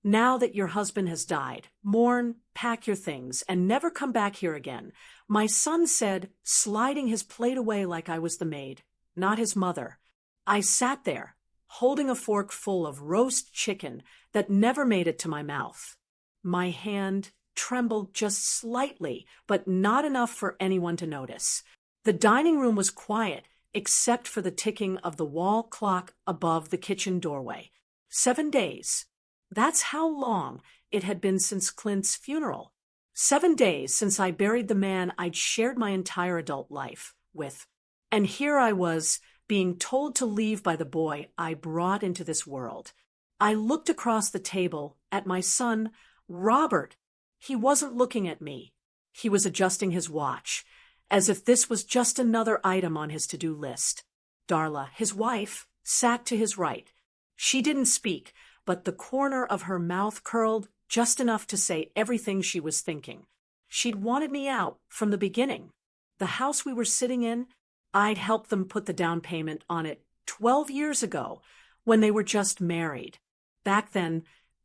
Now that your husband has died, mourn, pack your things, and never come back here again, my son said, sliding his plate away like I was the maid, not his mother. I sat there, holding a fork full of roast chicken that never made it to my mouth. My hand trembled just slightly, but not enough for anyone to notice. The dining room was quiet, except for the ticking of the wall clock above the kitchen doorway. 7 days. That's how long it had been since Clint's funeral. 7 days since I buried the man I'd shared my entire adult life with. And here I was, being told to leave by the boy I brought into this world. I looked across the table at my son, Robert. He wasn't looking at me. He was adjusting his watch, as if this was just another item on his to-do list. Darla, his wife, sat to his right. She didn't speak, but the corner of her mouth curled just enough to say everything she was thinking. She'd wanted me out from the beginning. The house we were sitting in, I'd helped them put the down payment on it 12 years ago, when they were just married. Back then,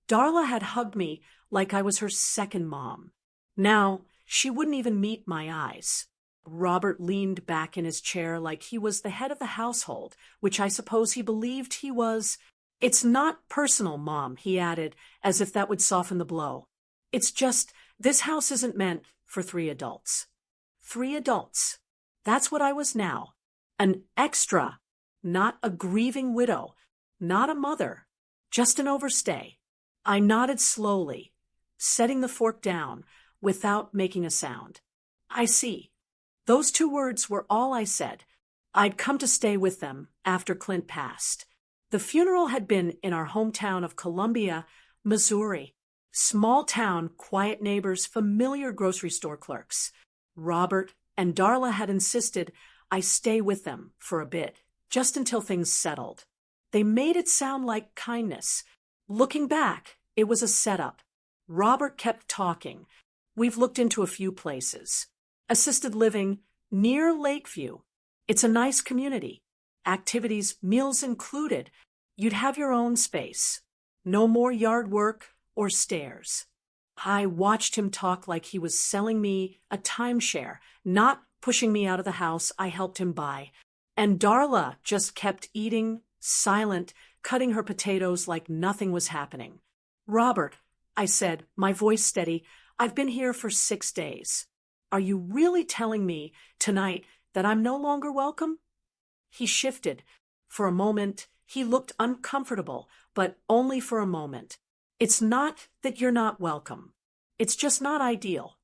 Darla had hugged me like I was her second mom. Now, she wouldn't even meet my eyes. Robert leaned back in his chair like he was the head of the household, which I suppose he believed he was. It's not personal, Mom, he added, as if that would soften the blow. It's just, this house isn't meant for 3 adults. 3 adults. That's what I was now. An extra, not a grieving widow, not a mother, just an overstay. I nodded slowly, setting the fork down without making a sound. I see. Those 2 words were all I said. I'd come to stay with them after Clint passed. The funeral had been in our hometown of Columbia, Missouri. Small town, quiet neighbors, familiar grocery store clerks. Robert and Darla had insisted I stay with them for a bit, just until things settled. They made it sound like kindness. Looking back, it was a setup. Robert kept talking. We've looked into a few places. Assisted living near Lakeview. It's a nice community. Activities, meals included. You'd have your own space. No more yard work or stairs. I watched him talk like he was selling me a timeshare, not pushing me out of the house I helped him buy. And Darla just kept eating, silent, cutting her potatoes like nothing was happening. Robert, I said, my voice steady, I've been here for 6 days. Are you really telling me tonight that I'm no longer welcome? He shifted. For a moment, he looked uncomfortable, but only for a moment. It's not that you're not welcome. It's just not ideal.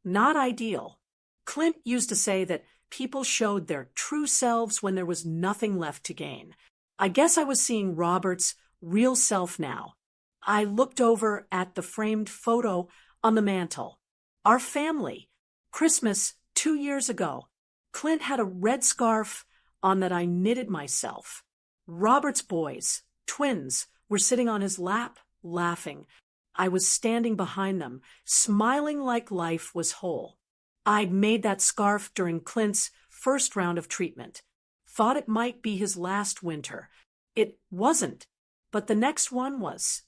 Not ideal. Clint used to say that people showed their true selves when there was nothing left to gain. I guess I was seeing Robert's real self now. I looked over at the framed photo on the mantel. Our family. Christmas 2 years ago. Clint had a red scarf on that I knitted myself. Robert's boys, twins, were sitting on his lap, laughing. I was standing behind them, smiling like life was whole. I'd made that scarf during Clint's first round of treatment. Thought it might be his last winter. It wasn't, but the next one was.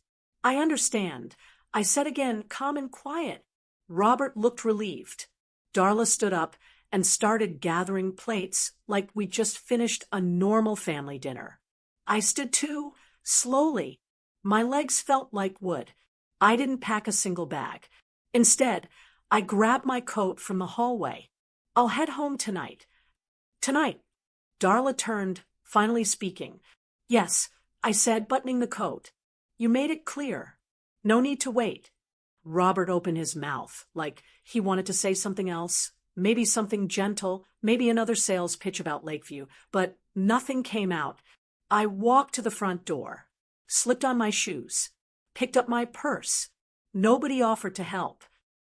I understand, I said again, calm and quiet. Robert looked relieved. Darla stood up and started gathering plates like we'd just finished a normal family dinner. I stood too, slowly. My legs felt like wood. I didn't pack a single bag. Instead, I grabbed my coat from the hallway. I'll head home tonight. Tonight. Darla turned, finally speaking. Yes, I said, buttoning the coat. You made it clear. No need to wait. Robert opened his mouth, like he wanted to say something else, maybe something gentle, maybe another sales pitch about Lakeview, but nothing came out. I walked to the front door, slipped on my shoes, picked up my purse. Nobody offered to help.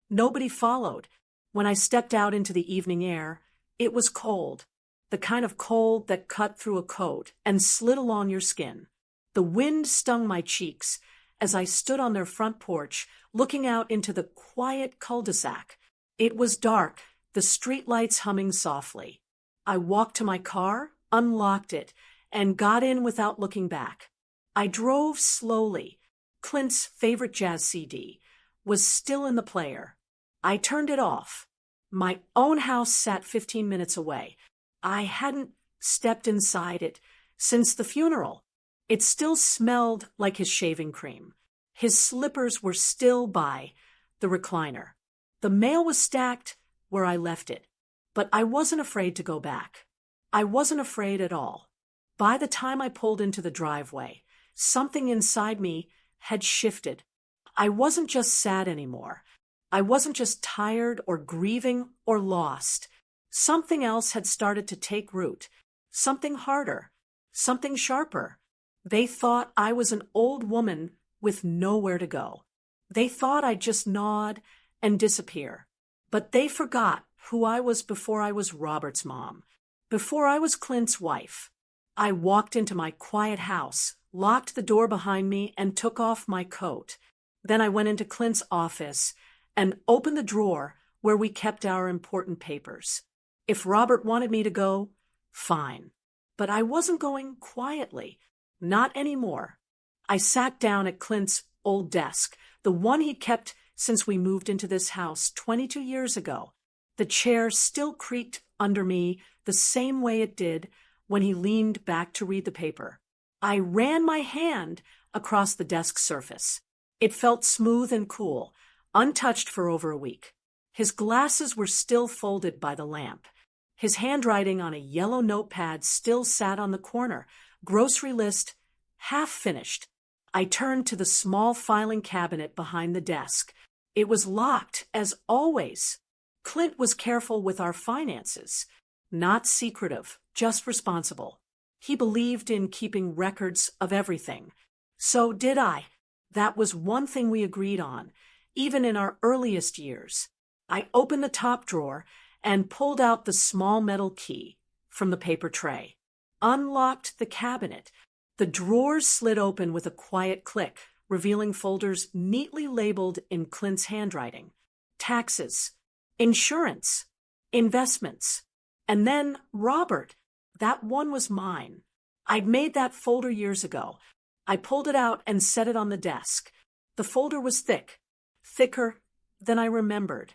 Nobody followed. When I stepped out into the evening air, it was cold, the kind of cold that cut through a coat and slid along your skin. The wind stung my cheeks as I stood on their front porch, looking out into the quiet cul-de-sac. It was dark, the streetlights humming softly. I walked to my car, unlocked it, and got in without looking back. I drove slowly, Clint's favorite jazz CD, was still in the player. I turned it off. My own house sat 15 minutes away. I hadn't stepped inside it since the funeral. It still smelled like his shaving cream. His slippers were still by the recliner. The mail was stacked where I left it. But I wasn't afraid to go back. I wasn't afraid at all. By the time I pulled into the driveway, something inside me had shifted. I wasn't just sad anymore. I wasn't just tired or grieving or lost. Something else had started to take root. Something harder. Something sharper. They thought I was an old woman with nowhere to go. They thought I'd just nod and disappear. But they forgot who I was before I was Robert's mom, before I was Clint's wife. I walked into my quiet house, locked the door behind me, and took off my coat. Then I went into Clint's office and opened the drawer where we kept our important papers. If Robert wanted me to go, fine. But I wasn't going quietly. Not anymore. I sat down at Clint's old desk, the one he'd kept since we moved into this house 22 years ago. The chair still creaked under me the same way it did when he leaned back to read the paper. I ran my hand across the desk surface. It felt smooth and cool, untouched for over a week. His glasses were still folded by the lamp. His handwriting on a yellow notepad still sat on the corner, grocery list half finished. I turned to the small filing cabinet behind the desk. It was locked, as always. Clint was careful with our finances. Not secretive, just responsible. He believed in keeping records of everything. So did I. That was one thing we agreed on, even in our earliest years. I opened the top drawer and pulled out the small metal key from the paper tray. Unlocked the cabinet. The drawers slid open with a quiet click, revealing folders neatly labeled in Clint's handwriting. Taxes, insurance, investments. And then Robert. That one was mine. I'd made that folder years ago. I pulled it out and set it on the desk. The folder was thick, thicker than I remembered.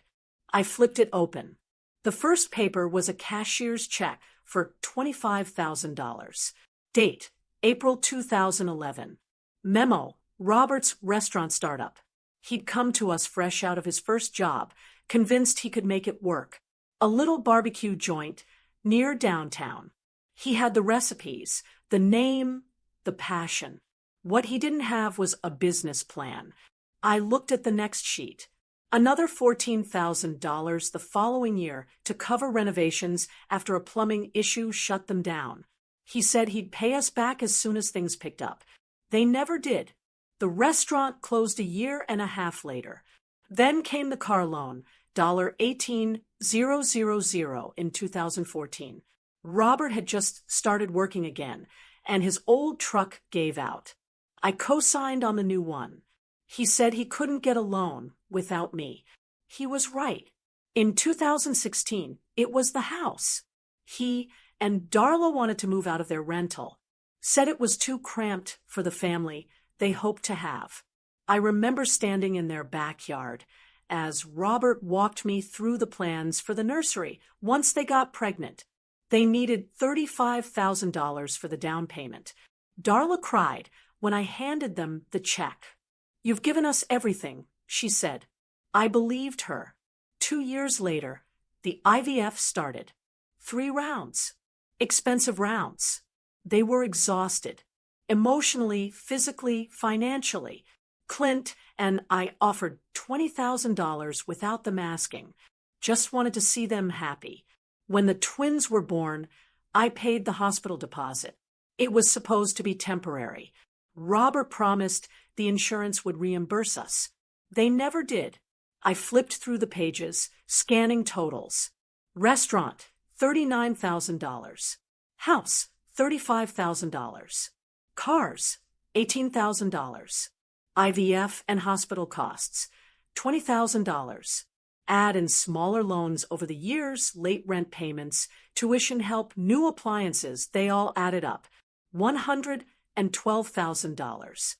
I flipped it open. The first paper was a cashier's check for $25,000. Date, April 2011. Memo, Robert's restaurant startup. He'd come to us fresh out of his first job, convinced he could make it work. A little barbecue joint near downtown. He had the recipes, the name, the passion. What he didn't have was a business plan. I looked at the next sheet. Another $14,000 the following year to cover renovations after a plumbing issue shut them down. He said he'd pay us back as soon as things picked up. They never did. The restaurant closed a year and a half later. Then came the car loan, $18,000 in 2014. Robert had just started working again, and his old truck gave out. I co-signed on the new one. He said he couldn't get a loan without me. He was right. In 2016, it was the house. He and Darla wanted to move out of their rental. Said it was too cramped for the family they hoped to have. I remember standing in their backyard as Robert walked me through the plans for the nursery once they got pregnant. They needed $35,000 for the down payment. Darla cried when I handed them the check. "You've given us everything," she said. I believed her. 2 years later, the IVF started. 3 rounds. Expensive rounds. They were exhausted. Emotionally, physically, financially. Clint and I offered $20,000 without them asking. Just wanted to see them happy. When the twins were born, I paid the hospital deposit. It was supposed to be temporary. Robert promised the insurance would reimburse us. They never did. I flipped through the pages, scanning totals. Restaurant, $39,000. House, $35,000. Cars, $18,000. IVF and hospital costs, $20,000. Add in smaller loans over the years, late rent payments, tuition help, new appliances, they all added up. $112,000.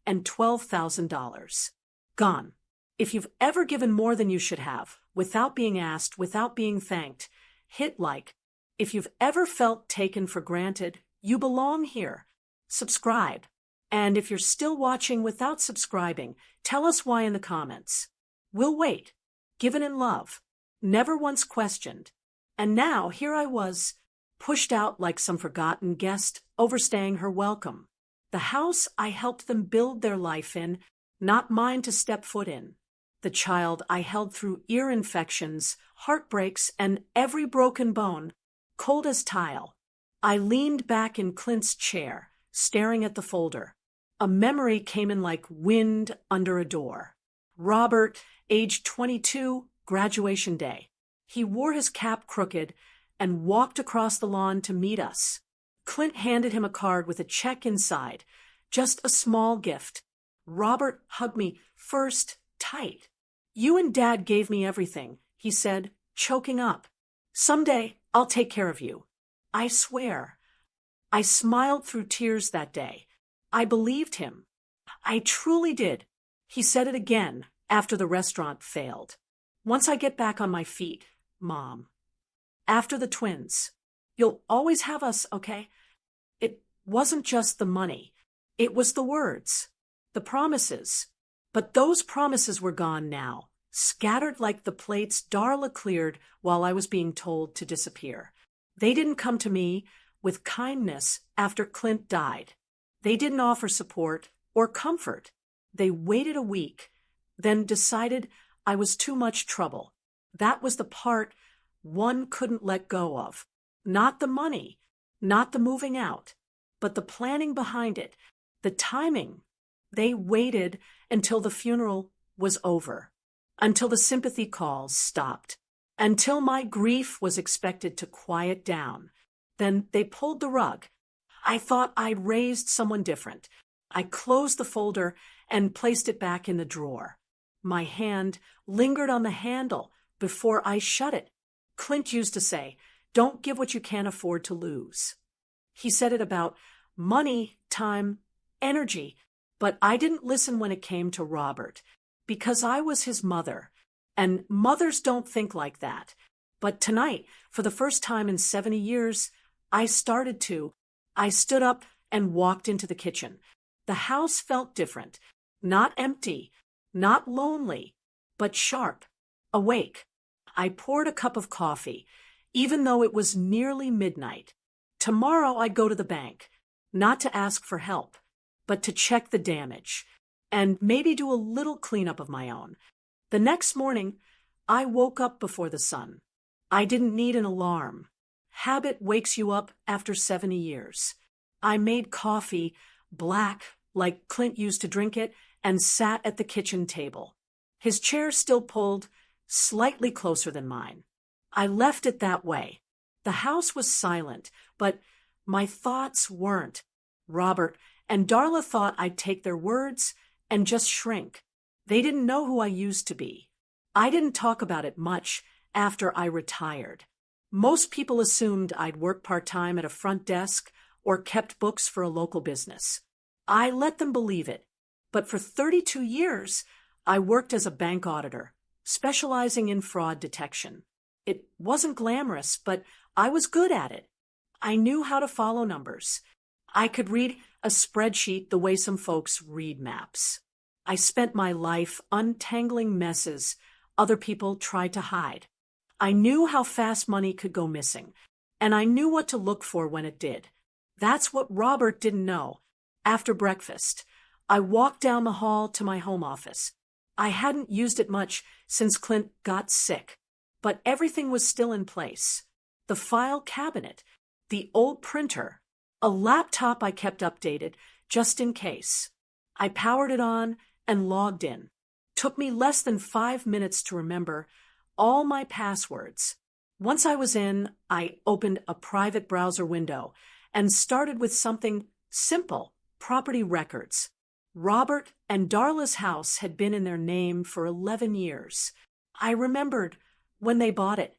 and $12,000. Gone. If you've ever given more than you should have, without being asked, without being thanked, hit like. If you've ever felt taken for granted, you belong here. Subscribe. And if you're still watching without subscribing, tell us why in the comments. We'll wait. Given in love. Never once questioned. And now here I was, pushed out like some forgotten guest, overstaying her welcome. The house I helped them build their life in, not mine to step foot in. The child I held through ear infections, heartbreaks, and every broken bone, cold as tile. I leaned back in Clint's chair, staring at the folder. A memory came in like wind under a door. Robert, age 22, graduation day. He wore his cap crooked and walked across the lawn to meet us. Clint handed him a card with a check inside, just a small gift. Robert hugged me first, tight. "You and Dad gave me everything," he said, choking up. "Someday I'll take care of you. I swear." I smiled through tears that day. I believed him. I truly did. He said it again after the restaurant failed. "Once I get back on my feet, Mom. After the twins. You'll always have us, okay?" It wasn't just the money. It was the words. The promises. But those promises were gone now, scattered like the plates Darla cleared while I was being told to disappear. They didn't come to me with kindness after Clint died. They didn't offer support or comfort. They waited a week, then decided I was too much trouble. That was the part one couldn't let go of. Not the money, not the moving out, but the planning behind it, the timing. They waited until the funeral was over, until the sympathy calls stopped, until my grief was expected to quiet down. Then they pulled the rug. I thought I'd raised someone different. I closed the folder and placed it back in the drawer. My hand lingered on the handle before I shut it. Clint used to say, "Don't give what you can't afford to lose." He said it about money, time, energy, but I didn't listen when it came to Robert, because I was his mother, and mothers don't think like that. But tonight, for the first time in 70 years, I started to. I stood up and walked into the kitchen. The house felt different, not empty, not lonely, but sharp, awake. I poured a cup of coffee, even though it was nearly midnight. Tomorrow I'd go to the bank, not to ask for help, but to check the damage, and maybe do a little cleanup of my own. The next morning, I woke up before the sun. I didn't need an alarm. Habit wakes you up after 70 years. I made coffee, black, like Clint used to drink it, and sat at the kitchen table. His chair still pulled, slightly closer than mine. I left it that way. The house was silent, but my thoughts weren't. Robert and Darla thought I'd take their words and just shrink. They didn't know who I used to be. I didn't talk about it much after I retired. Most people assumed I'd worked part-time at a front desk or kept books for a local business. I let them believe it. But for 32 years, I worked as a bank auditor, specializing in fraud detection. It wasn't glamorous, but I was good at it. I knew how to follow numbers. I could read a spreadsheet the way some folks read maps. I spent my life untangling messes other people tried to hide. I knew how fast money could go missing, and I knew what to look for when it did. That's what Robert didn't know. After breakfast, I walked down the hall to my home office. I hadn't used it much since Clint got sick, but everything was still in place. The file cabinet, the old printer, a laptop I kept updated just in case. I powered it on and logged in. Took me less than 5 minutes to remember all my passwords. Once I was in, I opened a private browser window and started with something simple, property records. Robert and Darla's house had been in their name for 11 years. I remembered when they bought it.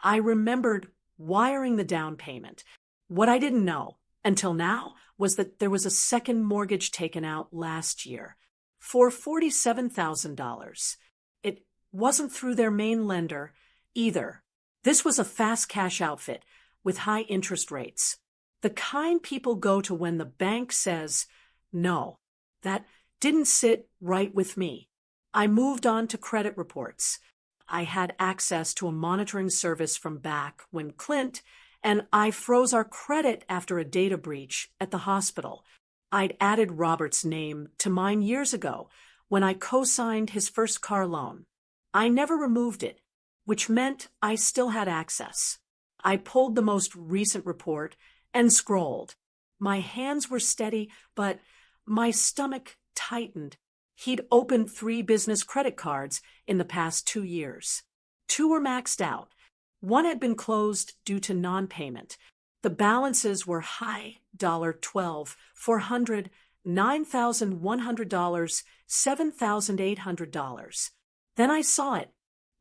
I remembered wiring the down payment. What I didn't know until now was that there was a second mortgage taken out last year for $47,000. It wasn't through their main lender either. This was a fast cash outfit with high interest rates. The kind people go to when the bank says no. That didn't sit right with me. I moved on to credit reports. I had access to a monitoring service from back when Clint and I froze our credit after a data breach at the hospital. I'd added Robert's name to mine years ago when I co-signed his first car loan. I never removed it, which meant I still had access. I pulled the most recent report and scrolled. My hands were steady, but my stomach tightened. He'd opened 3 business credit cards in the past 2 years. 2 were maxed out. 1 had been closed due to non-payment. The balances were high, $12,400, $9,100, $7,800. Then I saw it,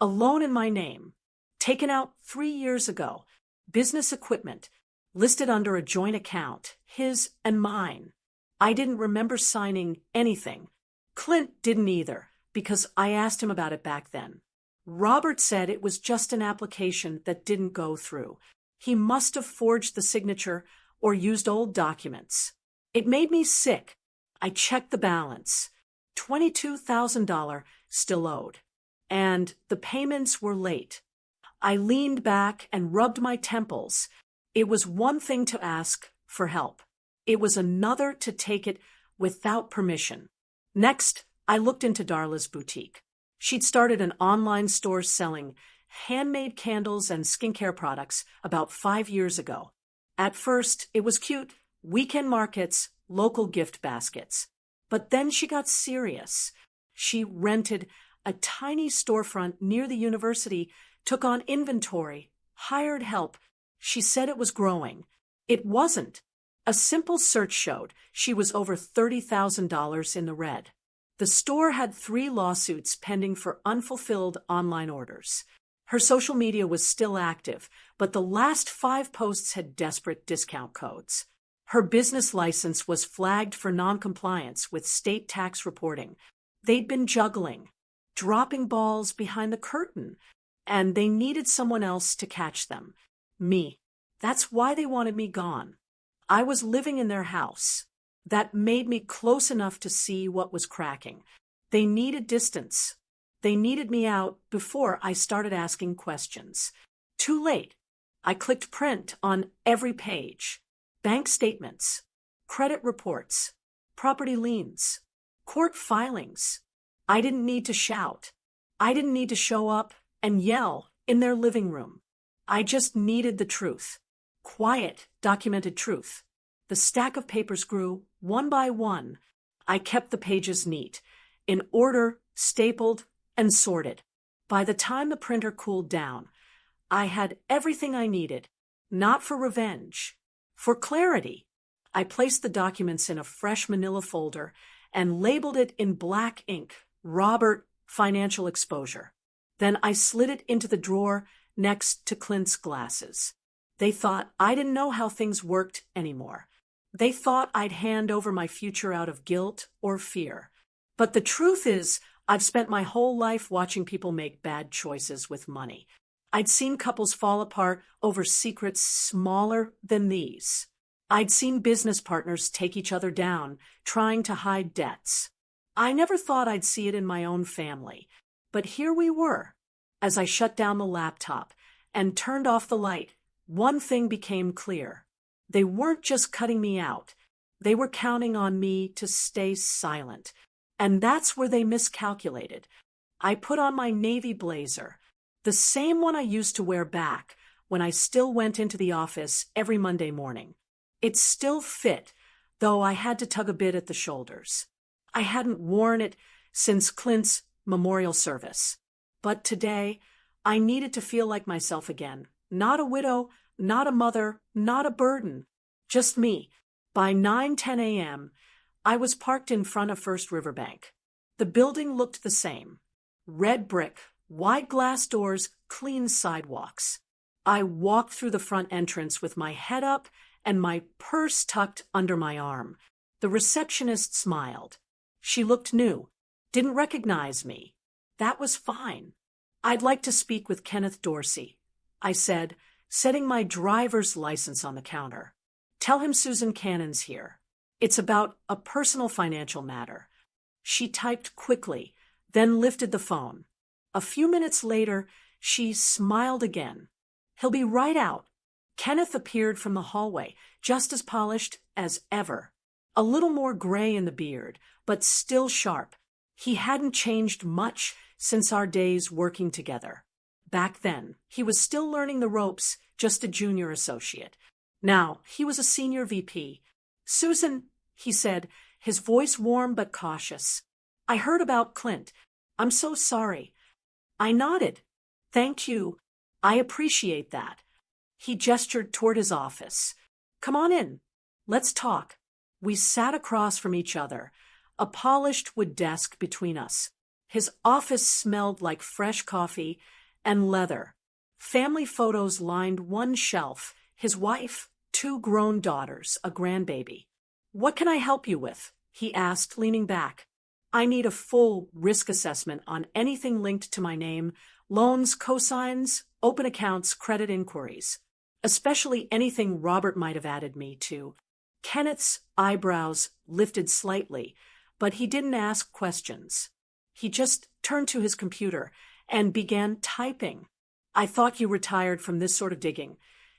a loan in my name, taken out 3 years ago, business equipment, listed under a joint account, his and mine. I didn't remember signing anything. Clint didn't either, because I asked him about it back then. Robert said it was just an application that didn't go through. He must have forged the signature or used old documents. It made me sick. I checked the balance. $22,000 still owed. And the payments were late. I leaned back and rubbed my temples. It was one thing to ask for help. It was another to take it without permission. Next, I looked into Darla's boutique. She'd started an online store selling handmade candles and skincare products about 5 years ago. At first, it was cute, weekend markets, local gift baskets. But then she got serious. She rented a tiny storefront near the university, took on inventory, hired help. She said it was growing. It wasn't. A simple search showed she was over $30,000 in the red. The store had 3 lawsuits pending for unfulfilled online orders. Her social media was still active, but the last 5 posts had desperate discount codes. Her business license was flagged for noncompliance with state tax reporting. They'd been juggling, dropping balls behind the curtain, and they needed someone else to catch them. Me. That's why they wanted me gone. I was living in their house. That made me close enough to see what was cracking. They needed distance. They needed me out before I started asking questions. Too late. I clicked print on every page. Bank statements, credit reports, property liens, court filings. I didn't need to shout. I didn't need to show up and yell in their living room. I just needed the truth. Quiet, documented truth. The stack of papers grew one by one. I kept the pages neat, in order, stapled, and sorted. By the time the printer cooled down, I had everything I needed, not for revenge, for clarity. I placed the documents in a fresh manila folder and labeled it in black ink, Robert Financial Exposure. Then I slid it into the drawer next to Clint's glasses. They thought I didn't know how things worked anymore. They thought I'd hand over my future out of guilt or fear. But the truth is, I've spent my whole life watching people make bad choices with money. I'd seen couples fall apart over secrets smaller than these. I'd seen business partners take each other down, trying to hide debts. I never thought I'd see it in my own family. But here we were. As I shut down the laptop and turned off the light, one thing became clear. They weren't just cutting me out. They were counting on me to stay silent. And that's where they miscalculated. I put on my navy blazer, the same one I used to wear back when I still went into the office every Monday morning. It still fit, though I had to tug a bit at the shoulders. I hadn't worn it since Clint's memorial service. But today, I needed to feel like myself again. Not a widow, not a mother, not a burden. Just me. By 9:10 a.m., I was parked in front of First Riverbank. The building looked the same. Red brick, wide glass doors, clean sidewalks. I walked through the front entrance with my head up and my purse tucked under my arm. The receptionist smiled. She looked new, didn't recognize me. That was fine. I'd like to speak with Kenneth Dorsey, I said, setting my driver's license on the counter. Tell him Susan Cannon's here. It's about a personal financial matter. She typed quickly, then lifted the phone. A few minutes later, she smiled again. He'll be right out. Kenneth appeared from the hallway, just as polished as ever. A little more gray in the beard, but still sharp. He hadn't changed much since our days working together. Back then, he was still learning the ropes, just a junior associate. Now, he was a senior VP. Susan, he said, his voice warm but cautious. I heard about Clint. I'm so sorry. I nodded. Thank you. I appreciate that. He gestured toward his office. Come on in. Let's talk. We sat across from each other, a polished wood desk between us. His office smelled like fresh coffee and leather. Family photos lined one shelf, his wife, 2 grown daughters, a grandbaby. What can I help you with? He asked, leaning back. I need a full risk assessment on anything linked to my name, loans, cosigns, open accounts, credit inquiries, especially anything Robert might have added me to. Kenneth's eyebrows lifted slightly, but he didn't ask questions. He just turned to his computer and began typing. I thought you retired from this sort of digging,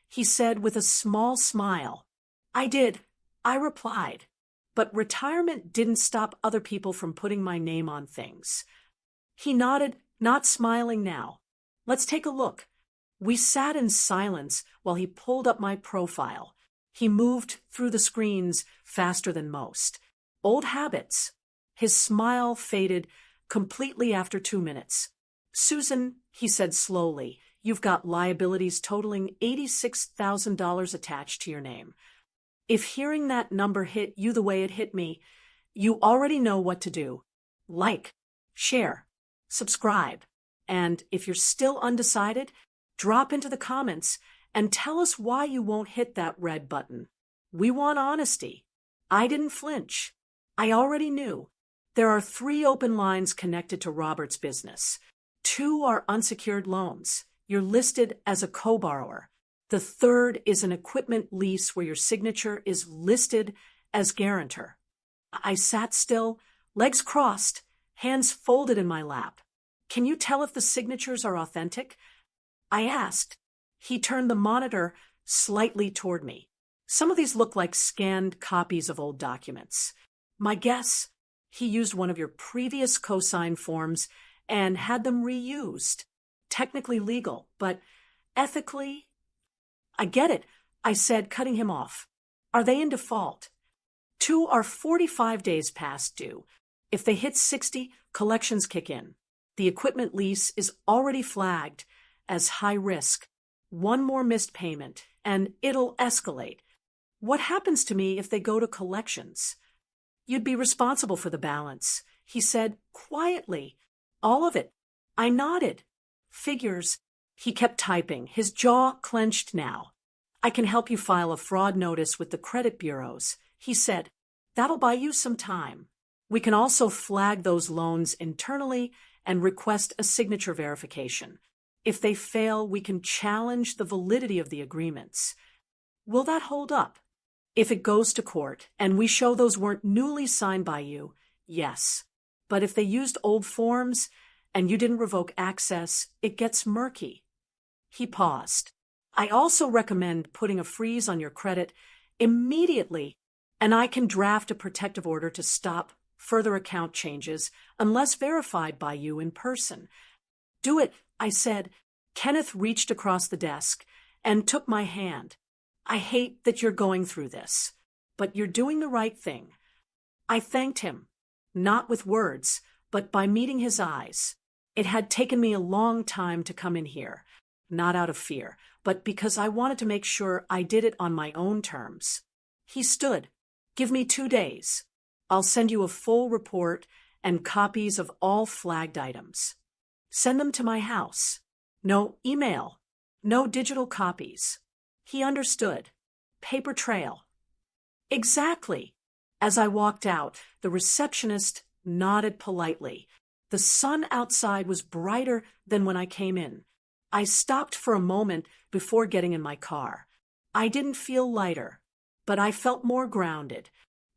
he said with a small smile. I did, I replied. But retirement didn't stop other people from putting my name on things. He nodded, not smiling now. Let's take a look. We sat in silence while he pulled up my profile. He moved through the screens faster than most. Old habits. His smile faded completely after 2 minutes. Susan, he said slowly, you've got liabilities totaling $86,000 attached to your name. If hearing that number hit you the way it hit me, you already know what to do. Like, share, subscribe, and if you're still undecided, drop into the comments and tell us why you won't hit that red button. We want honesty. I didn't flinch. I already knew. There are 3 open lines connected to Robert's business. 2 are unsecured loans. You're listed as a co-borrower. The 3rd is an equipment lease where your signature is listed as guarantor. I sat still, legs crossed, hands folded in my lap. Can you tell if the signatures are authentic? I asked. He turned the monitor slightly toward me. Some of these look like scanned copies of old documents. My guess, he used one of your previous cosign forms and had them reused. Technically legal, but ethically... I get it, I said, cutting him off. Are they in default? 2 are 45 days past due. If they hit 60, collections kick in. The equipment lease is already flagged as high risk. 1 more missed payment, and it'll escalate. What happens to me if they go to collections? You'd be responsible for the balance, he said quietly. All of it. I nodded. Figures. He kept typing, his jaw clenched now. I can help you file a fraud notice with the credit bureaus, he said. That'll buy you some time. We can also flag those loans internally and request a signature verification. If they fail, we can challenge the validity of the agreements. Will that hold up? If it goes to court and we show those weren't newly signed by you, yes. But if they used old forms and you didn't revoke access, it gets murky. He paused. I also recommend putting a freeze on your credit immediately, and I can draft a protective order to stop further account changes unless verified by you in person. Do it, I said. Kenneth reached across the desk and took my hand. I hate that you're going through this, but you're doing the right thing. I thanked him, not with words, but by meeting his eyes. It had taken me a long time to come in here, not out of fear, but because I wanted to make sure I did it on my own terms. He stood. Give me 2 days. I'll send you a full report and copies of all flagged items. Send them to my house. No email. No digital copies. He understood. paper trail. Exactly. As I walked out, the receptionist nodded politely. The sun outside was brighter than when I came in. I stopped for a moment before getting in my car. I didn't feel lighter, but I felt more grounded.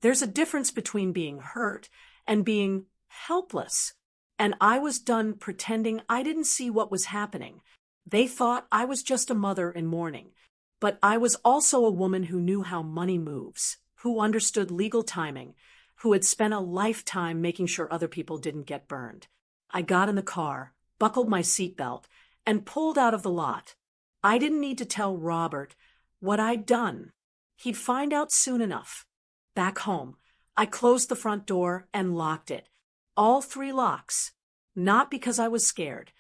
There's a difference between being hurt and being helpless. And I was done pretending I didn't see what was happening. They thought I was just a mother in mourning. But I was also a woman who knew how money moves, who understood legal timing, who had spent a lifetime making sure other people didn't get burned. I got in the car, buckled my seatbelt, and pulled out of the lot. I didn't need to tell Robert what I'd done. He'd find out soon enough. Back home, I closed the front door and locked it. All 3 locks. Not because I was scared.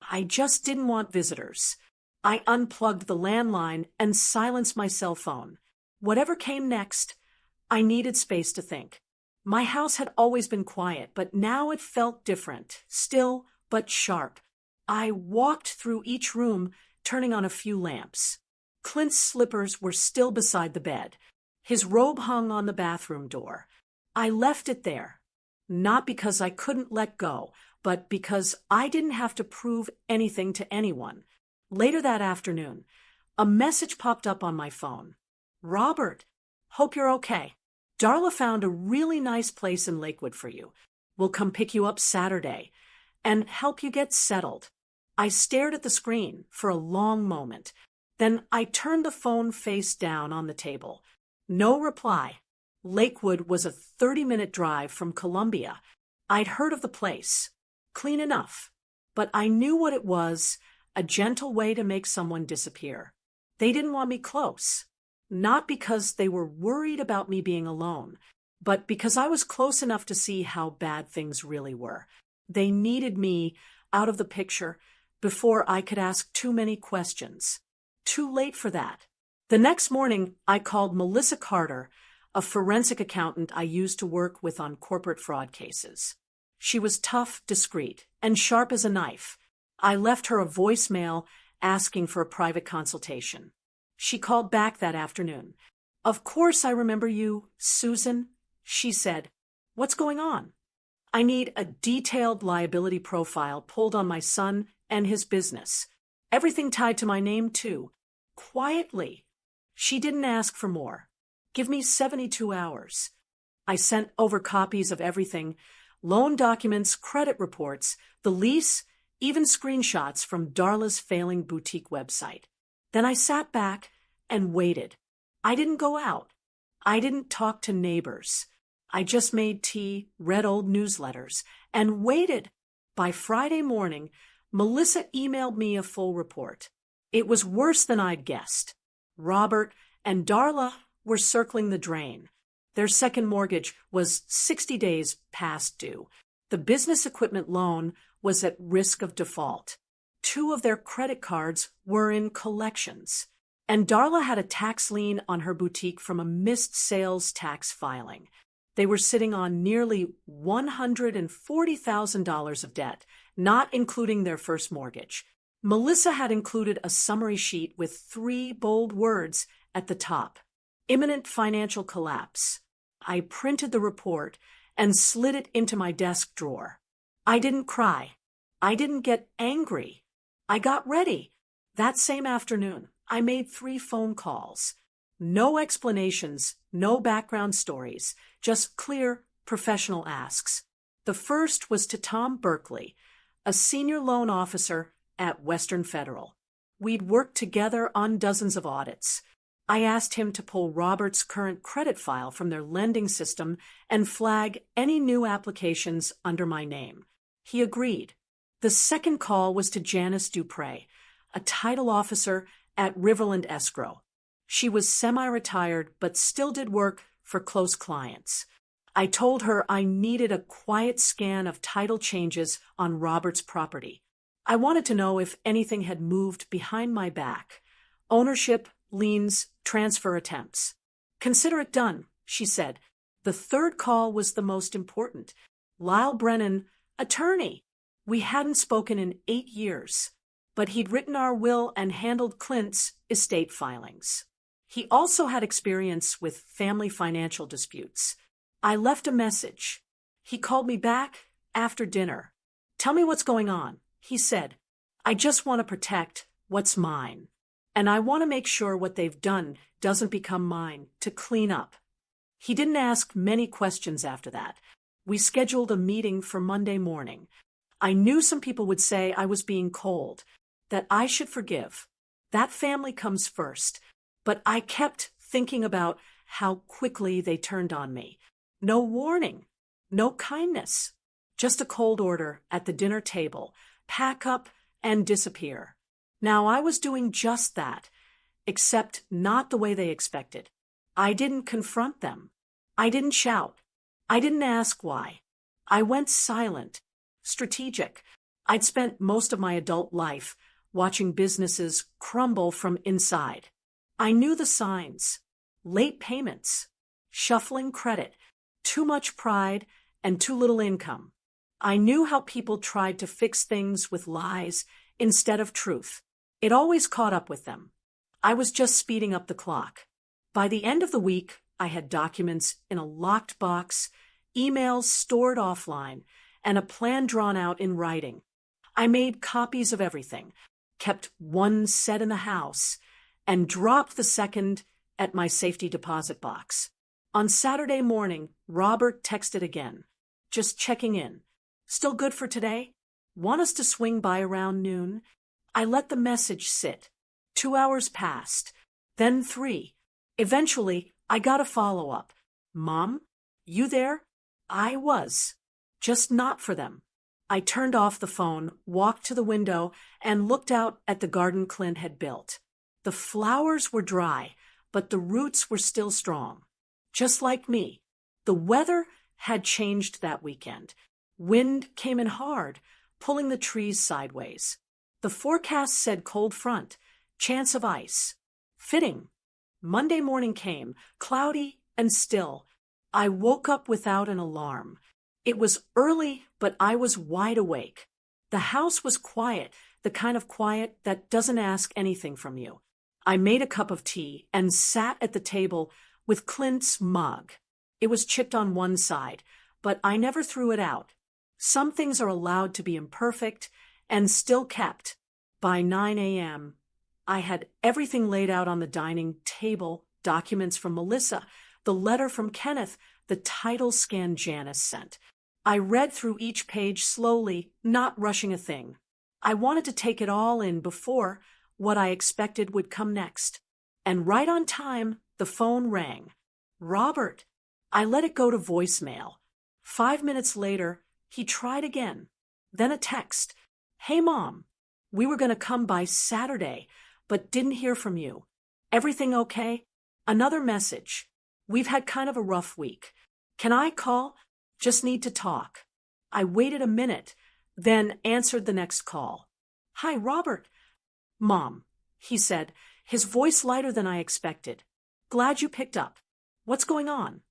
I just didn't want visitors. I unplugged the landline and silenced my cell phone. Whatever came next, I needed space to think. My house had always been quiet, but now it felt different, still but sharp. I walked through each room, turning on a few lamps. Clint's slippers were still beside the bed. His robe hung on the bathroom door. I left it there, not because I couldn't let go, but because I didn't have to prove anything to anyone. Later that afternoon, a message popped up on my phone. Robert, hope you're okay. Darla found a really nice place in Lakewood for you. We'll come pick you up Saturday and help you get settled. I stared at the screen for a long moment. Then I turned the phone face down on the table. No reply. Lakewood was a 30-minute drive from Columbia. I'd heard of the place. Clean enough. But I knew what it was, a gentle way to make someone disappear. They didn't want me close. Not because they were worried about me being alone, but because I was close enough to see how bad things really were. They needed me out of the picture before I could ask too many questions. Too late for that. The next morning, I called Melissa Carter, a forensic accountant I used to work with on corporate fraud cases. She was tough, discreet, and sharp as a knife. I left her a voicemail asking for a private consultation. She called back that afternoon. Of course I remember you, Susan, she said. What's going on? I need a detailed liability profile pulled on my son and his business. Everything tied to my name, too. Quietly. She didn't ask for more. Give me 72 hours. I sent over copies of everything, loan documents, credit reports, the lease, even screenshots from Darla's failing boutique website. Then I sat back and waited. I didn't go out. I didn't talk to neighbors. I just made tea, read old newsletters, and waited. By Friday morning, Melissa emailed me a full report. It was worse than I'd guessed. Robert and Darla were circling the drain. Their second mortgage was 60 days past due. The business equipment loan was at risk of default. 2 of their credit cards were in collections. And Darla had a tax lien on her boutique from a missed sales tax filing. They were sitting on nearly $140,000 of debt, not including their first mortgage. Melissa had included a summary sheet with 3 bold words at the top. Imminent financial collapse. I printed the report and slid it into my desk drawer. I didn't cry. I didn't get angry. I got ready. That same afternoon, I made 3 phone calls. No explanations, no background stories, just clear, professional asks. The first was to Tom Berkeley, a senior loan officer at Western Federal. We'd worked together on dozens of audits. I asked him to pull Robert's current credit file from their lending system and flag any new applications under my name. He agreed. The second call was to Janice Dupre, a title officer at Riverland Escrow. She was semi-retired but still did work for close clients. I told her I needed a quiet scan of title changes on Robert's property. I wanted to know if anything had moved behind my back. Ownership, liens, transfer attempts. Consider it done, she said. The third call was the most important. Lyle Brennan, attorney. We hadn't spoken in 8 years, but he'd written our will and handled Clint's estate filings. He also had experience with family financial disputes. I left a message. He called me back after dinner. "Tell me what's going on," he said. "I just want to protect what's mine. And I want to make sure what they've done doesn't become mine to clean up." He didn't ask many questions after that. We scheduled a meeting for Monday morning. I knew some people would say I was being cold, that I should forgive. That family comes first. But I kept thinking about how quickly they turned on me. No warning, no kindness, just a cold order at the dinner table, pack up and disappear. Now I was doing just that, except not the way they expected. I didn't confront them. I didn't shout. I didn't ask why. I went silent, strategic. I'd spent most of my adult life watching businesses crumble from inside. I knew the signs: late payments, shuffling credit, too much pride, and too little income. I knew how people tried to fix things with lies instead of truth. It always caught up with them. I was just speeding up the clock. By the end of the week, I had documents in a locked box, emails stored offline, and a plan drawn out in writing. I made copies of everything, kept one set in the house, and dropped the second at my safety deposit box. On Saturday morning, Robert texted again. "Just checking in. Still good for today? Want us to swing by around noon?" I let the message sit. 2 hours passed, then 3. Eventually, I got a follow-up. "Mom, you there?" I was. Just not for them. I turned off the phone, walked to the window, and looked out at the garden Clint had built. The flowers were dry, but the roots were still strong. Just like me. The weather had changed that weekend. Wind came in hard, pulling the trees sideways. The forecast said cold front, chance of ice. Fitting. Monday morning came, cloudy and still. I woke up without an alarm. It was early, but I was wide awake. The house was quiet, the kind of quiet that doesn't ask anything from you. I made a cup of tea and sat at the table with Clint's mug. It was chipped on one side, but I never threw it out. Some things are allowed to be imperfect and still kept. By 9 a.m., I had everything laid out on the dining table, documents from Melissa, the letter from Kenneth, the title scan Janice sent. I read through each page slowly, not rushing a thing. I wanted to take it all in before what I expected would come next. And right on time, the phone rang. "Robert." I let it go to voicemail. 5 minutes later, he tried again. Then a text. "Hey, Mom, we were going to come by Saturday, but didn't hear from you. Everything okay?" Another message. "We've had kind of a rough week. Can I call? Just need to talk." I waited a minute, then answered the next call. "Hi, Robert." "Mom," he said, his voice lighter than I expected. "Glad you picked up. What's going on?"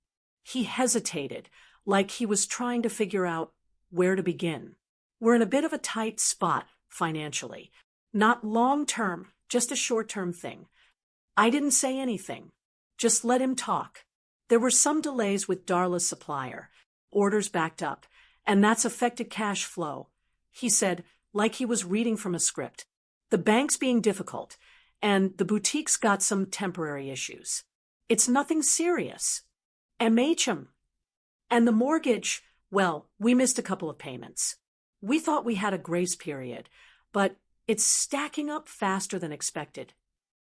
He hesitated, like he was trying to figure out where to begin. "We're in a bit of a tight spot financially. Not long-term, just a short-term thing." I didn't say anything. Just let him talk. There were some delays with Darla's supplier. Orders backed up, and that's affected cash flow. He said, like he was reading from a script. "The bank's being difficult, and the boutique's got some temporary issues. It's nothing serious. MHM. And the mortgage, well, we missed a couple of payments. We thought we had a grace period, but it's stacking up faster than expected."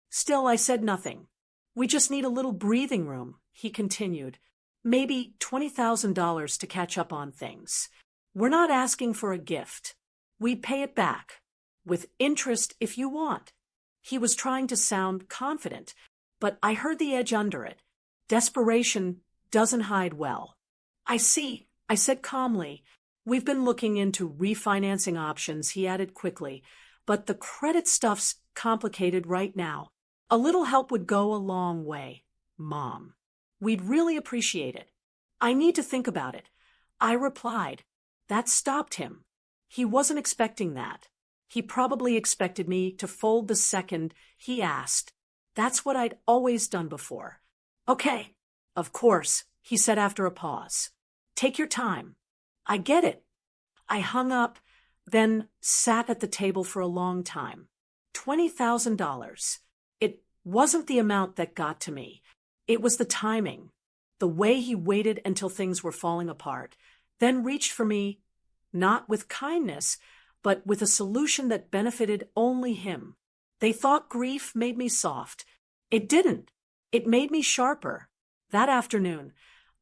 Still, I said nothing. "We just need a little breathing room," he continued. "Maybe $20,000 to catch up on things. We're not asking for a gift. We'd pay it back. With interest if you want." He was trying to sound confident, but I heard the edge under it. Desperation doesn't hide well. "I see," I said calmly. "We've been looking into refinancing options," he added quickly, "but the credit stuff's complicated right now. A little help would go a long way, Mom. We'd really appreciate it." "I need to think about it," I replied. That stopped him. He wasn't expecting that. He probably expected me to fold the second he asked. That's what I'd always done before. Okay, of course, he said after a pause. Take your time. I get it. I hung up, then sat at the table for a long time. $20,000. It wasn't the amount that got to me. It was the timing, the way he waited until things were falling apart, then reached for me, not with kindness, but with a solution that benefited only him. They thought grief made me soft. It didn't. It made me sharper. That afternoon,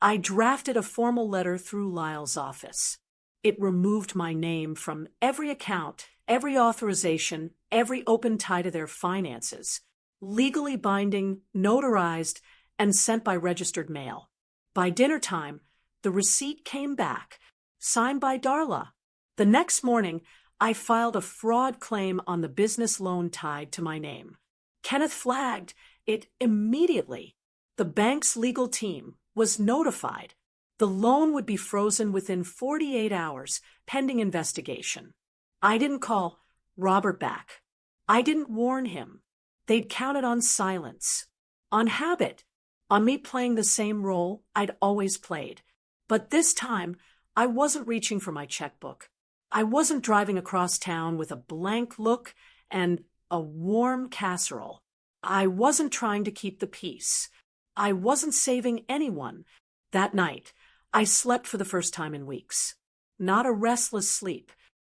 I drafted a formal letter through Lyle's office. It removed my name from every account, every authorization, every open tie to their finances, legally binding, notarized, and sent by registered mail. By dinner time, the receipt came back, signed by Darla. The next morning, I filed a fraud claim on the business loan tied to my name. Kenneth flagged it immediately. The bank's legal team was notified. The loan would be frozen within 48 hours, pending investigation. I didn't call Robert back. I didn't warn him. They'd counted on silence, on habit, on me playing the same role I'd always played. But this time, I wasn't reaching for my checkbook. I wasn't driving across town with a blank look and a warm casserole. I wasn't trying to keep the peace. I wasn't saving anyone. That night, I slept for the first time in weeks. Not a restless sleep,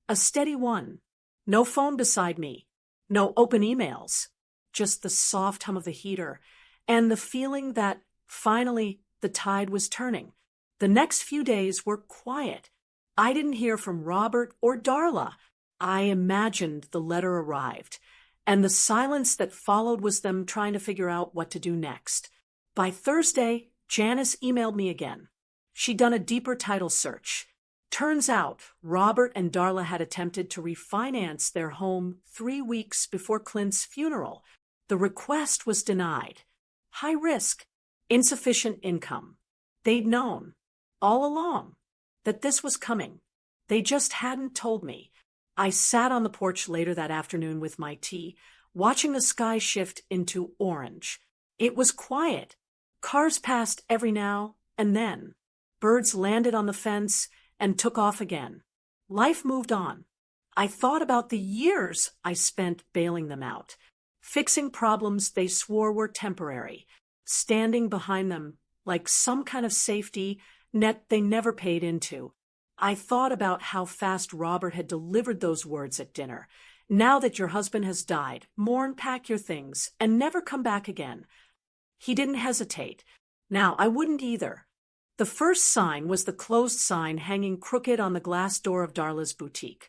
a steady one. No phone beside me, no open emails, just the soft hum of the heater and the feeling that, finally, the tide was turning. The next few days were quiet. I didn't hear from Robert or Darla. I imagined the letter arrived, and the silence that followed was them trying to figure out what to do next. By Thursday, Janice emailed me again. She'd done a deeper title search. Turns out, Robert and Darla had attempted to refinance their home 3 weeks before Clint's funeral. The request was denied. High risk, insufficient income. They'd known, all along, that this was coming. They just hadn't told me. I sat on the porch later that afternoon with my tea, watching the sky shift into orange. It was quiet. Cars passed every now and then. Birds landed on the fence and took off again. Life moved on. I thought about the years I spent bailing them out, fixing problems they swore were temporary, standing behind them like some kind of safety net they never paid into. I thought about how fast Robert had delivered those words at dinner. Now that your husband has died, mourn, pack your things, and never come back again. He didn't hesitate. Now, I wouldn't either. The first sign was the closed sign hanging crooked on the glass door of Darla's boutique.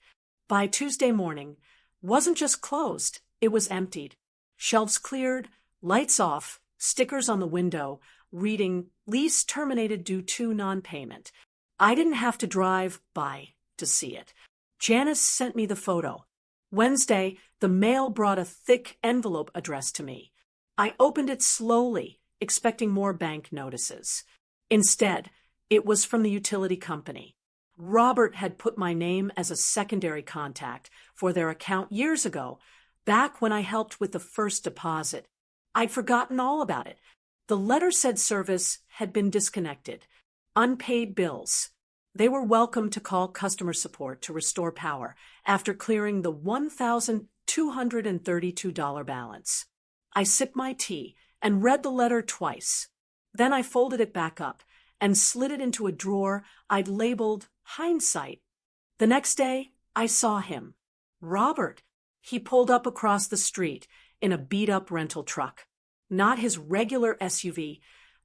By Tuesday morning, wasn't just closed, it was emptied. Shelves cleared, lights off, stickers on the window, reading, lease terminated due to non-payment. I didn't have to drive by to see it. Janice sent me the photo. Wednesday, the mail brought a thick envelope addressed to me. I opened it slowly, expecting more bank notices. Instead, it was from the utility company. Robert had put my name as a secondary contact for their account years ago, back when I helped with the first deposit. I'd forgotten all about it. The letter said service had been disconnected. Unpaid bills. They were welcome to call customer support to restore power after clearing the $1,232 balance. I sipped my tea and read the letter twice. Then I folded it back up and slid it into a drawer I'd labeled hindsight. The next day, I saw him. Robert. He pulled up across the street in a beat-up rental truck. Not his regular SUV,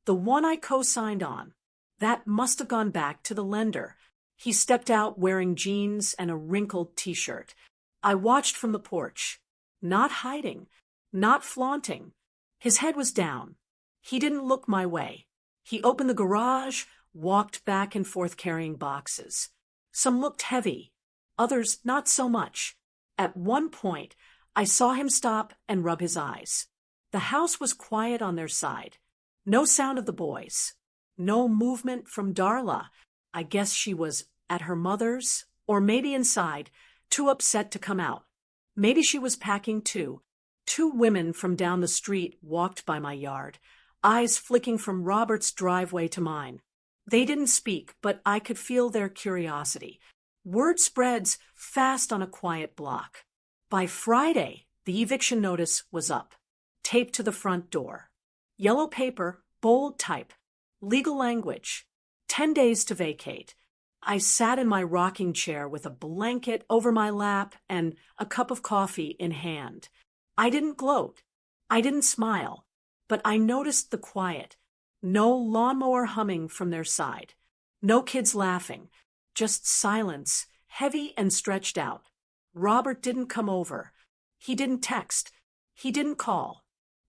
the one I co-signed on. That must have gone back to the lender. He stepped out wearing jeans and a wrinkled t-shirt. I watched from the porch. Not hiding. Not flaunting. His head was down. He didn't look my way. He opened the garage, walked back and forth carrying boxes. Some looked heavy, others not so much. At one point, I saw him stop and rub his eyes. The house was quiet on their side. No sound of the boys. No movement from Darla. I guess she was at her mother's, or maybe inside, too upset to come out. Maybe she was packing too. Two women from down the street walked by my yard, eyes flicking from Robert's driveway to mine. They didn't speak, but I could feel their curiosity. Word spreads fast on a quiet block. By Friday, the eviction notice was up, taped to the front door. Yellow paper, bold type, legal language, 10 days to vacate. I sat in my rocking chair with a blanket over my lap and a cup of coffee in hand. I didn't gloat. I didn't smile. But I noticed the quiet. No lawnmower humming from their side. No kids laughing. Just silence, heavy and stretched out. Robert didn't come over. He didn't text. He didn't call.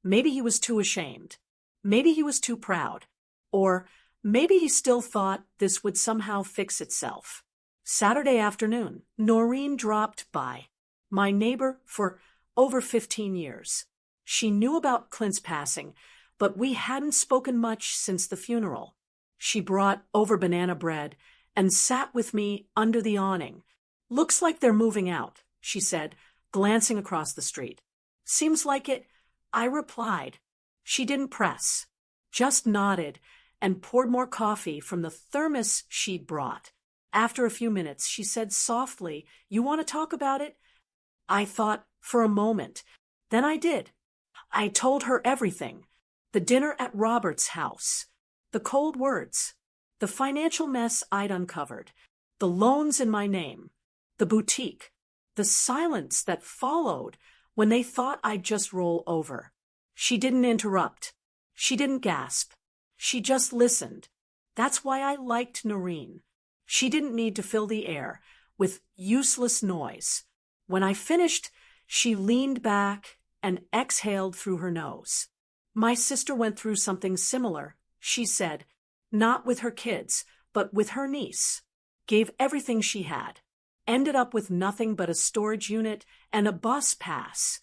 Maybe he was too ashamed. Maybe he was too proud. Or maybe he still thought this would somehow fix itself. Saturday afternoon, Noreen dropped by. My neighbor for over 15 years. She knew about Clint's passing, but we hadn't spoken much since the funeral. She brought over banana bread and sat with me under the awning. "Looks like they're moving out," she said, glancing across the street. "Seems like it," I replied. She didn't press, just nodded and poured more coffee from the thermos she'd brought. After a few minutes, she said softly, "You want to talk about it?" I thought for a moment. Then I did. I told her everything. The dinner at Robert's house. The cold words. The financial mess I'd uncovered. The loans in my name. The boutique. The silence that followed when they thought I'd just roll over. She didn't interrupt. She didn't gasp. She just listened. That's why I liked Noreen. She didn't need to fill the air with useless noise. When I finished, she leaned back and exhaled through her nose. "My sister went through something similar," she said, "not with her kids, but with her niece. Gave everything she had. Ended up with nothing but a storage unit and a bus pass."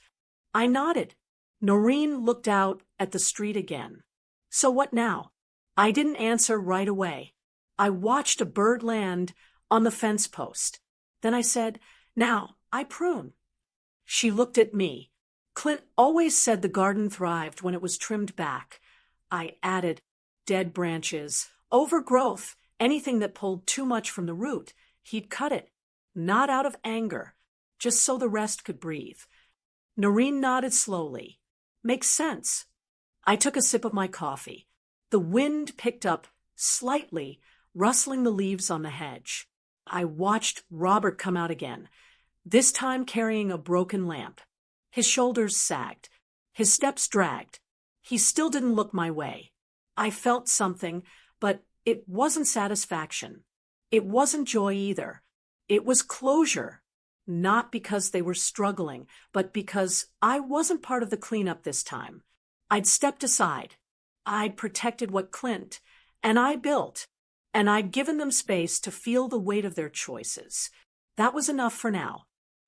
I nodded. Noreen looked out at the street again. "So what now?" I didn't answer right away. I watched a bird land on the fence post. Then I said, "Now, I prune." She looked at me. "Clint always said the garden thrived when it was trimmed back." I added, "Dead branches, overgrowth, anything that pulled too much from the root, he'd cut it. Not out of anger, just so the rest could breathe." Noreen nodded slowly. "Makes sense." I took a sip of my coffee. The wind picked up slightly, rustling the leaves on the hedge. I watched Robert come out again, this time carrying a broken lamp. His shoulders sagged. His steps dragged. He still didn't look my way. I felt something, but it wasn't satisfaction. It wasn't joy either. It was closure. Not because they were struggling, but because I wasn't part of the cleanup this time. I'd stepped aside. I'd protected what Clint and I built, and I'd given them space to feel the weight of their choices. That was enough for now.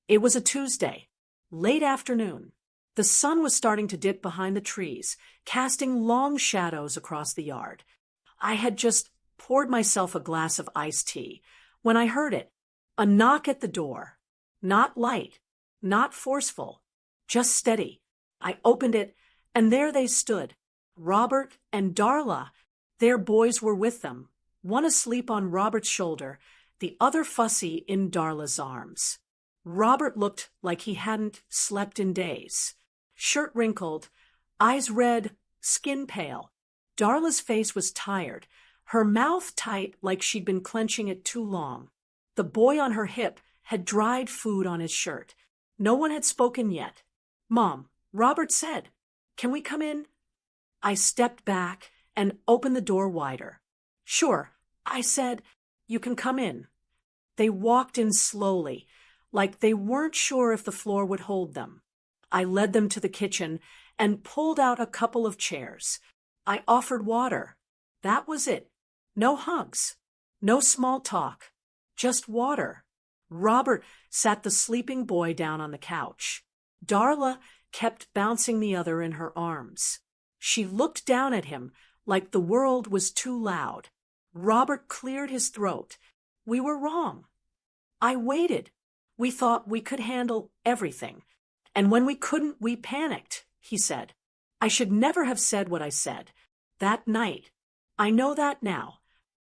It was a Tuesday, late afternoon. The sun was starting to dip behind the trees, casting long shadows across the yard. I had just poured myself a glass of iced tea when I heard it, a knock at the door. Not light, not forceful, just steady. I opened it, and there they stood, Robert and Darla. Their boys were with them, one asleep on Robert's shoulder, the other fussy in Darla's arms. Robert looked like he hadn't slept in days. Shirt wrinkled, eyes red, skin pale. Darla's face was tired, her mouth tight like she'd been clenching it too long. The boy on her hip had dried food on his shirt. No one had spoken yet. "Mom," Robert said, "can we come in?" I stepped back and opened the door wider. "Sure," I said, "you can come in." They walked in slowly, like they weren't sure if the floor would hold them. I led them to the kitchen and pulled out a couple of chairs. I offered water. That was it. No hugs. No small talk. Just water. Robert sat the sleeping boy down on the couch. Darla kept bouncing the other in her arms. She looked down at him like the world was too loud. Robert cleared his throat. We were wrong. I waited. We thought we could handle everything. And when we couldn't, we panicked, he said. I should never have said what I said. That night. I know that now.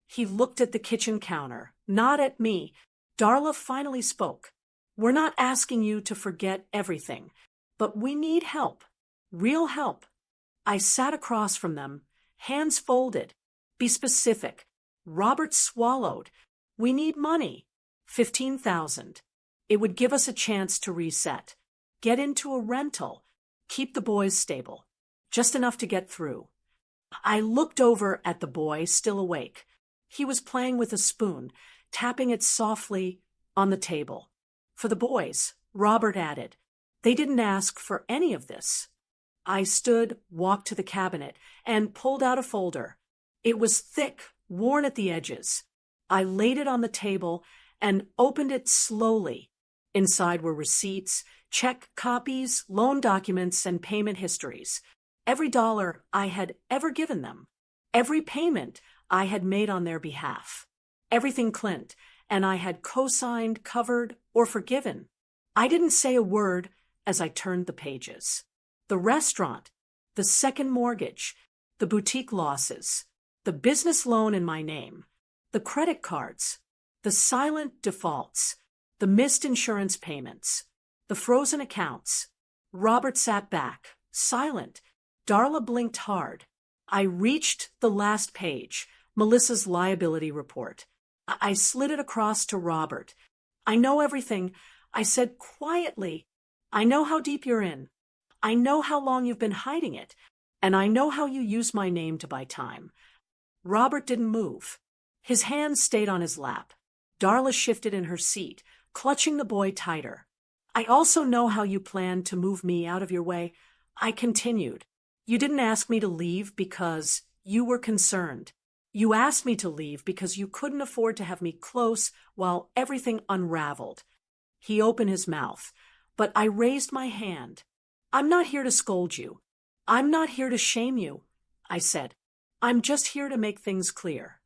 He looked at the kitchen counter, not at me. Darla finally spoke. We're not asking you to forget everything, but we need help. Real help. I sat across from them, hands folded. Be specific. Robert swallowed. We need money. 15,000. It would give us a chance to reset. Get into a rental. Keep the boys stable. Just enough to get through. I looked over at the boy, still awake. He was playing with a spoon, tapping it softly on the table. For the boys, Robert added. They didn't ask for any of this. I stood, walked to the cabinet, and pulled out a folder. It was thick, worn at the edges. I laid it on the table and opened it slowly. Inside were receipts, check copies, loan documents, and payment histories. Every dollar I had ever given them. Every payment I had made on their behalf. Everything Clint and I had co-signed, covered, or forgiven. I didn't say a word as I turned the pages. The restaurant, the second mortgage, the boutique losses, the business loan in my name, the credit cards, the silent defaults, the missed insurance payments, the frozen accounts. Robert sat back, silent. Darla blinked hard. I reached the last page, Melissa's liability report. I slid it across to Robert. I know everything, I said quietly. I know how deep you're in. I know how long you've been hiding it, and I know how you use my name to buy time. Robert didn't move. His hands stayed on his lap. Darla shifted in her seat, clutching the boy tighter. I also know how you plan to move me out of your way. I continued. You didn't ask me to leave because you were concerned. You asked me to leave because you couldn't afford to have me close while everything unraveled. He opened his mouth, but I raised my hand. I'm not here to scold you. I'm not here to shame you, I said. I'm just here to make things clear.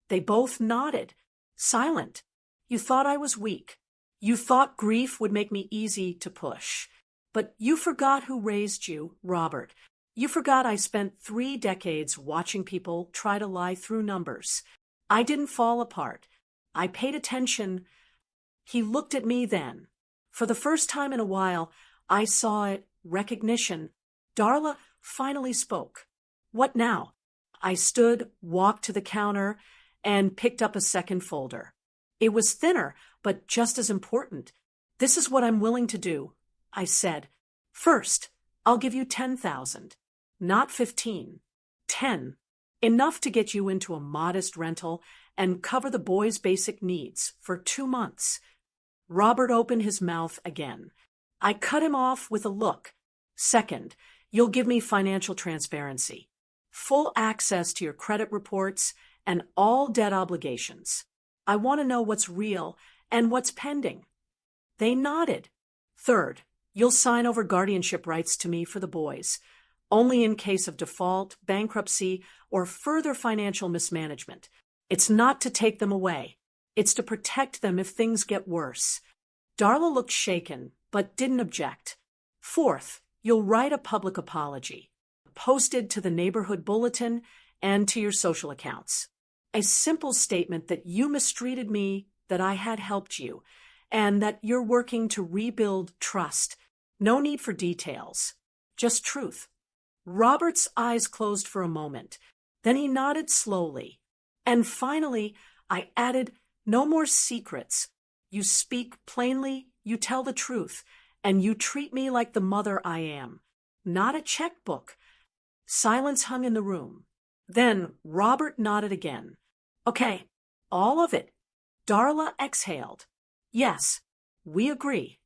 They both nodded, silent. You thought I was weak. You thought grief would make me easy to push. But you forgot who raised you, Robert. You forgot I spent 3 decades watching people try to lie through numbers. I didn't fall apart. I paid attention. He looked at me then. For the first time in a while, I saw it, recognition. Darla finally spoke. What now? I stood, walked to the counter, and picked up a second folder. It was thinner, but just as important. This is what I'm willing to do, I said. First, I'll give you 10,000. Not 15. 10. Enough to get you into a modest rental and cover the boys' basic needs for 2 months. Robert opened his mouth again. I cut him off with a look. Second, you'll give me financial transparency. Full access to your credit reports and all debt obligations. I want to know what's real and what's pending. They nodded. Third, you'll sign over guardianship rights to me for the boys, only in case of default, bankruptcy, or further financial mismanagement. It's not to take them away. It's to protect them if things get worse. Darla looked shaken, but didn't object. Fourth, you'll write a public apology, posted to the neighborhood bulletin and to your social accounts. A simple statement that you mistreated me, that I had helped you, and that you're working to rebuild trust. No need for details, just truth. Robert's eyes closed for a moment. Then he nodded slowly. And finally, I added, no more secrets. You speak plainly, you tell the truth, and you treat me like the mother I am. Not a checkbook. Silence hung in the room. Then Robert nodded again. Okay, all of it. Darla exhaled. Yes, we agree.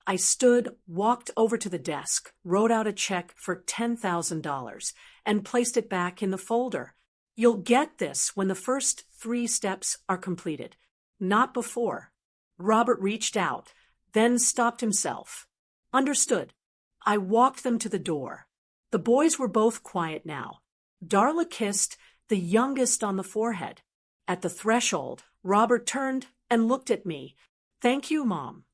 I stood, walked over to the desk, wrote out a check for $10,000, and placed it back in the folder. You'll get this when the first 3 steps are completed, not before. Robert reached out, then stopped himself. Understood. I walked them to the door. The boys were both quiet now. Darla kissed the youngest on the forehead. At the threshold, Robert turned and looked at me. Thank you, Mom.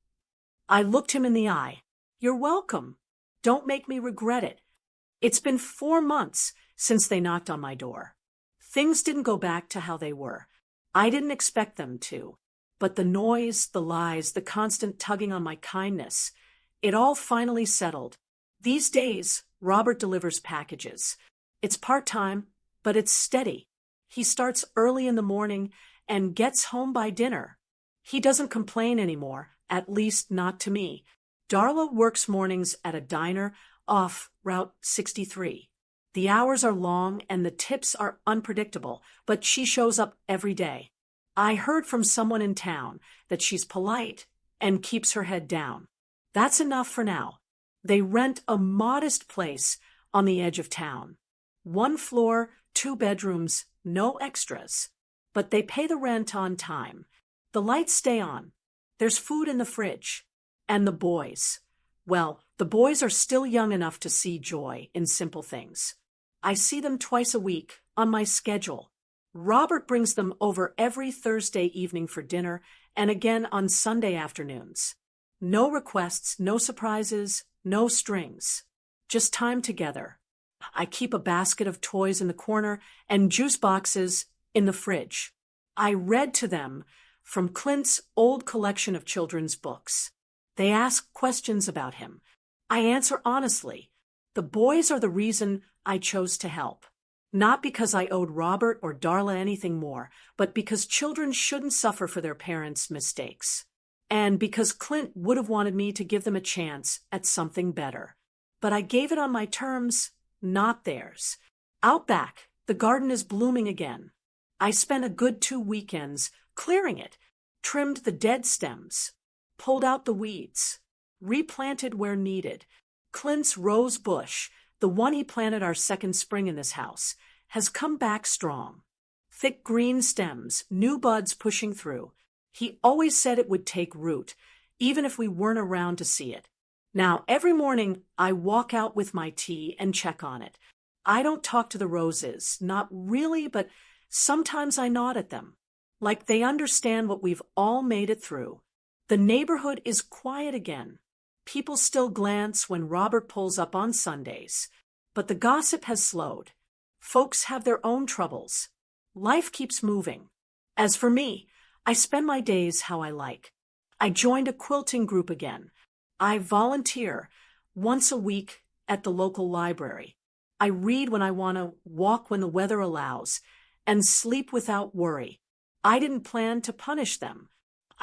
I looked him in the eye. You're welcome. Don't make me regret it. It's been 4 months since they knocked on my door. Things didn't go back to how they were. I didn't expect them to. But the noise, the lies, the constant tugging on my kindness, it all finally settled. These days, Robert delivers packages. It's part-time, but it's steady. He starts early in the morning and gets home by dinner. He doesn't complain anymore, at least not to me. Darla works mornings at a diner off Route 63. The hours are long and the tips are unpredictable, but she shows up every day. I heard from someone in town that she's polite and keeps her head down. That's enough for now. They rent a modest place on the edge of town. 1 floor, 2 bedrooms, no extras. But they pay the rent on time. The lights stay on. There's food in the fridge. And the boys. Well, the boys are still young enough to see joy in simple things. I see them twice a week, on my schedule. Robert brings them over every Thursday evening for dinner and again on Sunday afternoons. No requests, no surprises, no strings. Just time together. I keep a basket of toys in the corner and juice boxes in the fridge. I read to them from Clint's old collection of children's books. They ask questions about him. I answer honestly. The boys are the reason I chose to help. Not because I owed Robert or Darla anything more, but because children shouldn't suffer for their parents' mistakes. And because Clint would have wanted me to give them a chance at something better. But I gave it on my terms, not theirs. Out back, the garden is blooming again. I spent a good 2 weekends clearing it, trimmed the dead stems, pulled out the weeds, replanted where needed. Clint's rose bush, the one he planted our second spring in this house, has come back strong. Thick green stems, new buds pushing through. He always said it would take root, even if we weren't around to see it. Now, every morning, I walk out with my tea and check on it. I don't talk to the roses, not really, but sometimes I nod at them, like they understand what we've all made it through. The neighborhood is quiet again. People still glance when Robert pulls up on Sundays. But the gossip has slowed. Folks have their own troubles. Life keeps moving. As for me, I spend my days how I like. I joined a quilting group again. I volunteer once a week at the local library. I read when I want to, walk when the weather allows, and sleep without worry. I didn't plan to punish them.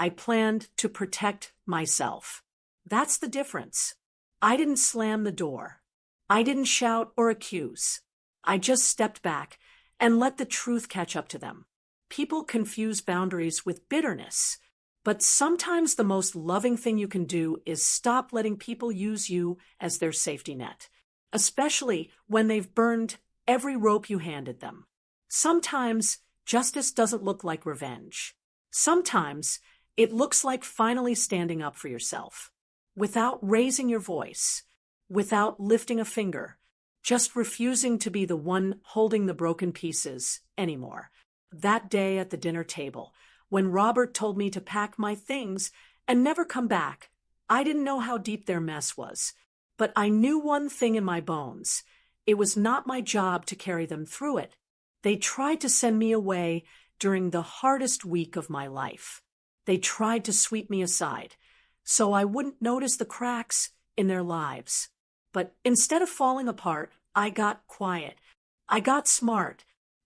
I planned to protect myself. That's the difference. I didn't slam the door. I didn't shout or accuse. I just stepped back and let the truth catch up to them. People confuse boundaries with bitterness, but sometimes the most loving thing you can do is stop letting people use you as their safety net, especially when they've burned every rope you handed them. Sometimes justice doesn't look like revenge. Sometimes it looks like finally standing up for yourself, without raising your voice, without lifting a finger, just refusing to be the one holding the broken pieces anymore. That day at the dinner table, when Robert told me to pack my things and never come back, I didn't know how deep their mess was. But I knew one thing in my bones. It was not my job to carry them through it. They tried to send me away during the hardest week of my life. They tried to sweep me aside, so I wouldn't notice the cracks in their lives. But instead of falling apart, I got quiet. I got smart.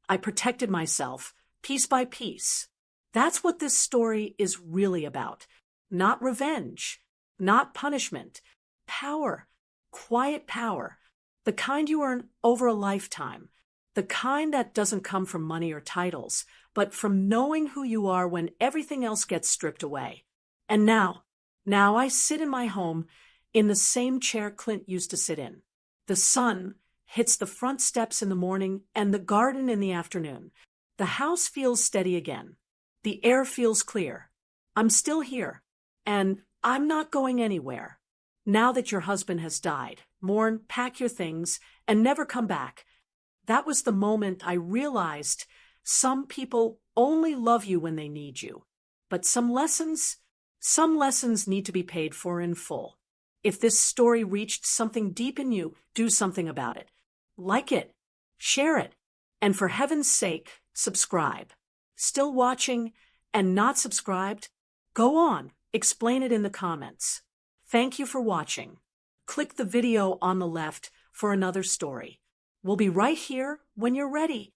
I protected myself, piece by piece. That's what this story is really about. Not revenge, not punishment. Power, quiet power. The kind you earn over a lifetime. The kind that doesn't come from money or titles, but from knowing who you are when everything else gets stripped away. And now I sit in my home in the same chair Clint used to sit in. The sun hits the front steps in the morning and the garden in the afternoon. The house feels steady again. The air feels clear. I'm still here, and I'm not going anywhere. Now that your husband has died, mourn, pack your things, and never come back. That was the moment I realized some people only love you when they need you. But some lessons need to be paid for in full. If this story reached something deep in you, do something about it. Like it, share it, and for heaven's sake, subscribe. Still watching and not subscribed? Go on, explain it in the comments. Thank you for watching. Click the video on the left for another story. We'll be right here when you're ready.